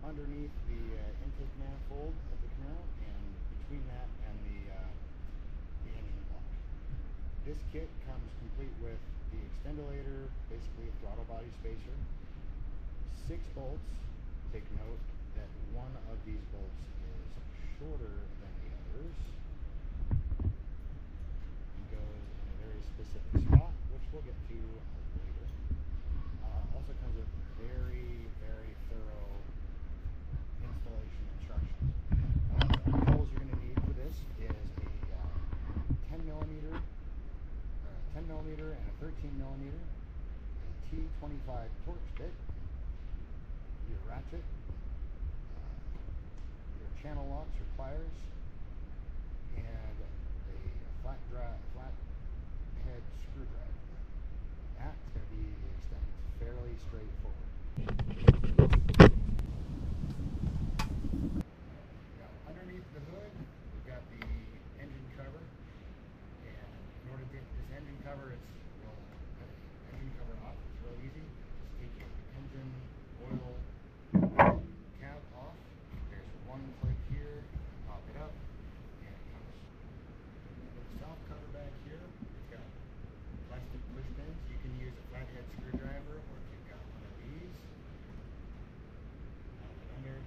underneath the intake manifold of the Camaro, and between that and the engine block. This kit comes complete with the extendolator, basically a throttle body spacer, 6 bolts. Take note that one of these bolts is shorter than the others and goes in a very specific spot, which we'll get to later. Also comes with very, very thorough installation instructions. The tools you're going to need for this is a 10 millimeter and a 13 millimeter, a T25 torch bit, your ratchet, your channel locks or pliers, and a flat head screwdriver. That's going to be the extent. It's fairly straightforward. Now, underneath the hood, we've got the engine cover, and in order to get this engine cover, engine cover off. It's real easy. Just take your engine oil cap off. There's one clip here. Pop it up, and it comes with a soft cover back here. It's got plastic push pins. You can use a flathead screwdriver, or if you've got one of these, pop it under.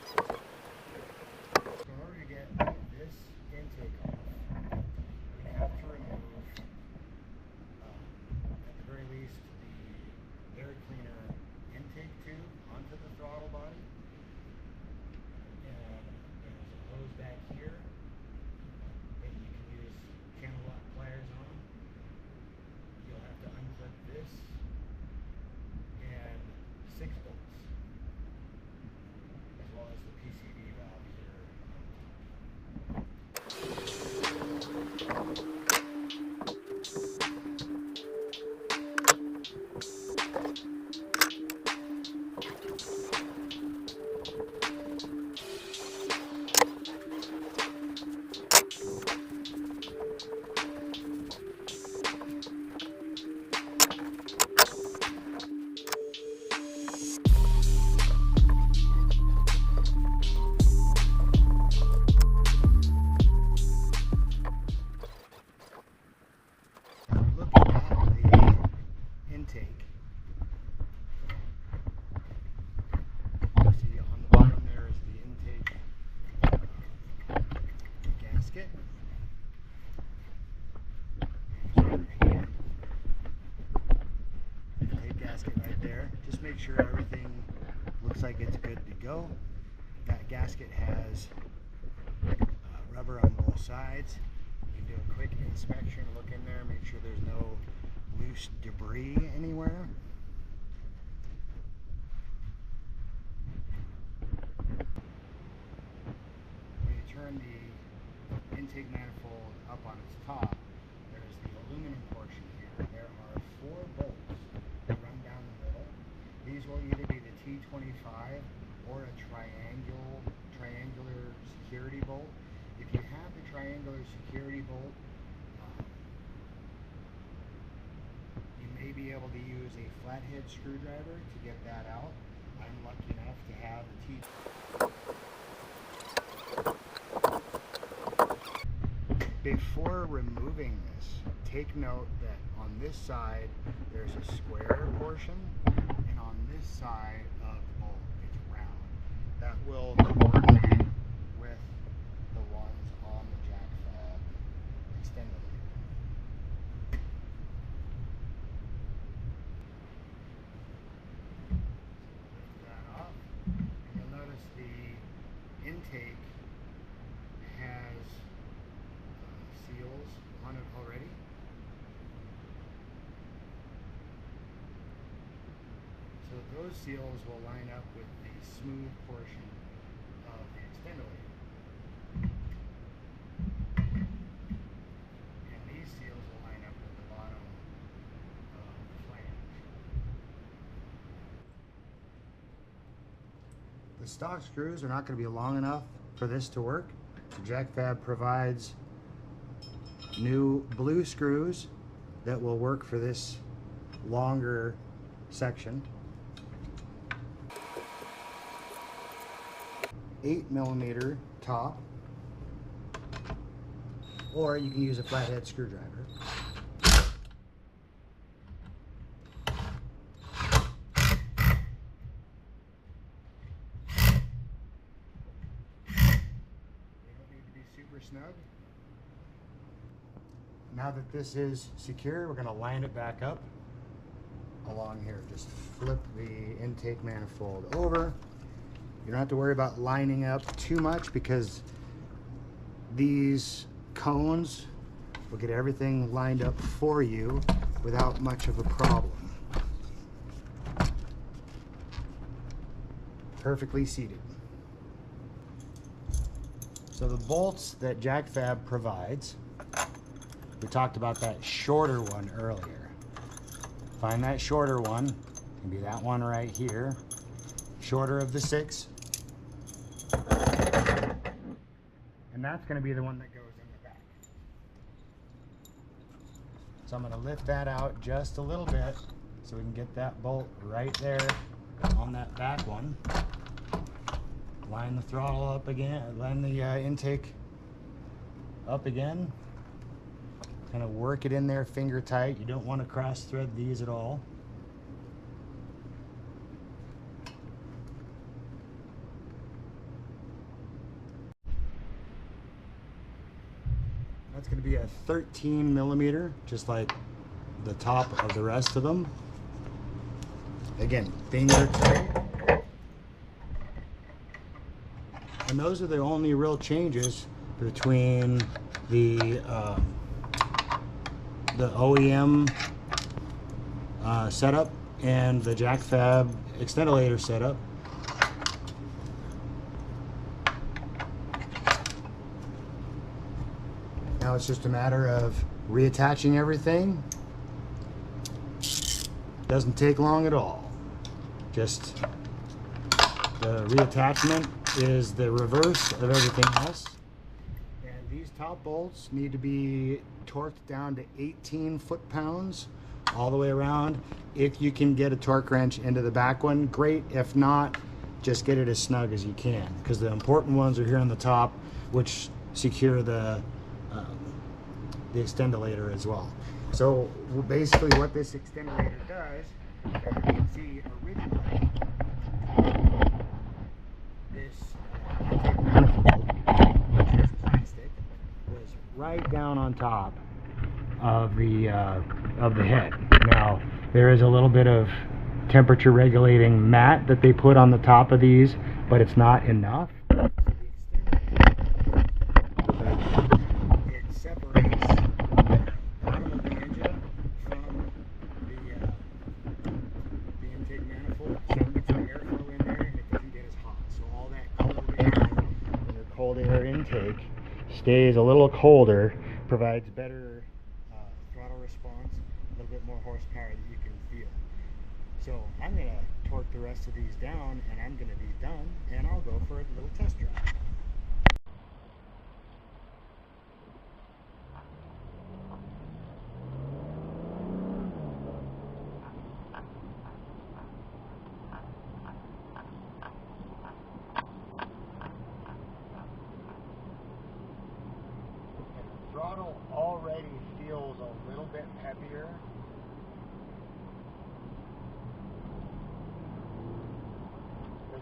So in order to get this intake off, we have to remove, at the very least, the air cleaner intake tube onto the throttle body. And there's a hose back here that you can use channel lock pliers on. You'll have to unclip this and 6 bolts, as well as the PCV valve here. Just make sure everything looks like it's good to go. That gasket has rubber on both sides. You can do a quick inspection, look in there, make sure there's no loose debris anywhere. When you turn the intake manifold up on its top, there's the aluminum portion here. There are 4 bolts that run down the middle. These will either be the T25 or a triangular security bolt. If you have the triangular security bolt, you may be able to use a flathead screwdriver to get that out. I'm lucky enough to have the Before removing this, take note that on this side there's a square portion, and on this side of the bolt it's round. That will coordinate with the ones on the JacFab Extendolator. Lift that off, and you'll notice the intake has seals on it already. So those seals will line up with the smooth portion of the extendolator. And these seals will line up with the bottom of the flange. The stock screws are not going to be long enough for this to work. So JacFab provides new blue screws that will work for this longer section. 8mm top, or you can use a flathead screwdriver. Super snug. Now that this is secure, we're going to line it back up along here. Just flip the intake manifold over. You don't have to worry about lining up too much because these cones will get everything lined up for you without much of a problem. Perfectly seated. So the bolts that JacFab provides, we talked about that shorter one earlier. Find that shorter one, it can be that one right here, shorter of the 6. And that's going to be the one that goes in the back. So I'm going to lift that out just a little bit so we can get that bolt right there on that back one. Line the throttle up again, line the intake up again. Kind of work it in there finger tight. You don't want to cross thread these at all. That's going to be a 13mm, just like the top of the rest of them. Again, finger tight. And those are the only real changes between the OEM setup and the JacFab Extendolator setup. Now it's just a matter of reattaching everything. Doesn't take long at all. Just the reattachment is the reverse of everything else. And these top bolts need to be torqued down to 18 foot-pounds all the way around. If you can get a torque wrench into the back one, great. If not, just get it as snug as you can, because the important ones are here on the top, which secure the extendolator as well. So basically what this extendolator does, as you can see originally, this plastic was right down on top of the head. Now there is a little bit of temperature regulating mat that they put on the top of these, but it's not enough. It separates the bottom of the engine from the intake manifold, so it gets the airflow in there and it doesn't get as hot. So all that cold air in your cold air intake stays a little colder, provides better throttle response, a little bit more horsepower that you can feel. So I'm going to torque the rest of these down and I'm going to be done, and I'll go for a little test drive. The throttle already feels a little bit heavier.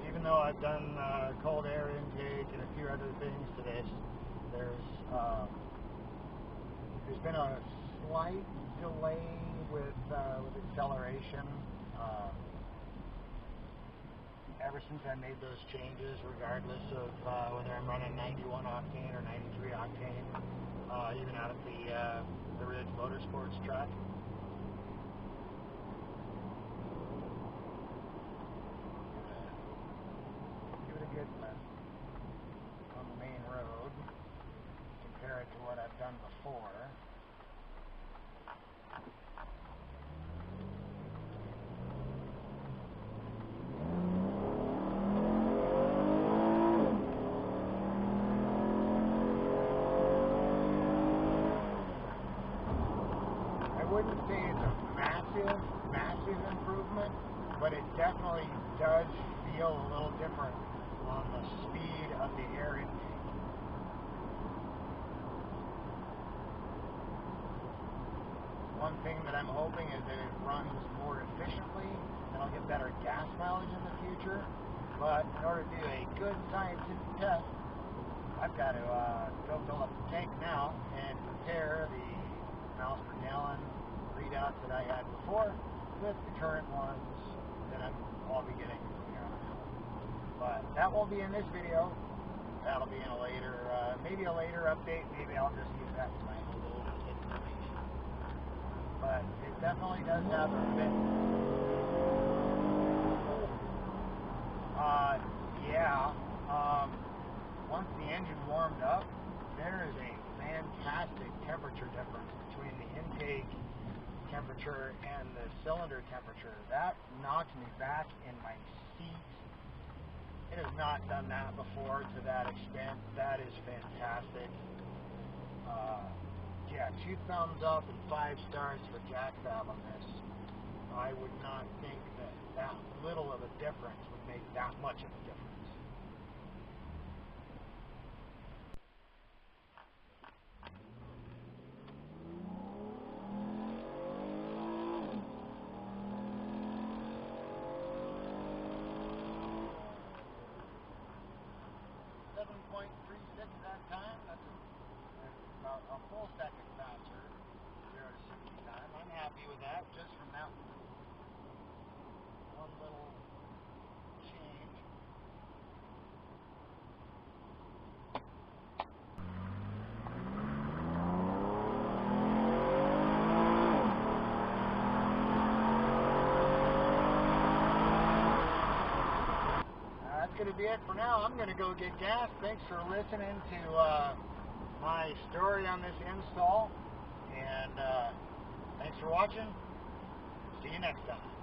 Even though I've done cold air intake and a few other things to this, there's been a slight delay with acceleration. Ever since I made those changes, regardless of whether I'm running 91 octane or 93 octane, even out at the Ridge Motorsports track. On the main road, compare it to what I've done before. I wouldn't say it's a massive improvement, but it definitely does feel a little different on the speed of the air intake. One thing that I'm hoping is that it runs more efficiently and I'll get better gas mileage in the future. But in order to do a good scientific test, I've got to go fill up the tank now and compare the miles per gallon readouts that I had before with the current ones that I'll be getting from here on out. But that won't be in this video. That'll be in a later, maybe a later update. Maybe I'll just use that as my little information. But it definitely does have a bit. Once the engine warmed up, there is a fantastic temperature difference between the intake temperature and the cylinder temperature. That knocked me back in my seat. It has not done that before to that extent. That is fantastic. Yeah, 2 thumbs up and 5 stars for JacFab on this. I would not think that little of a difference would make that much of a difference. That time, that's about a full second faster, 0 to 60 time. I'm happy with that, just from that one little change. That's going to be it for now. I'm going to go get gas. Thanks for listening to my story on this install. And thanks for watching. See you next time.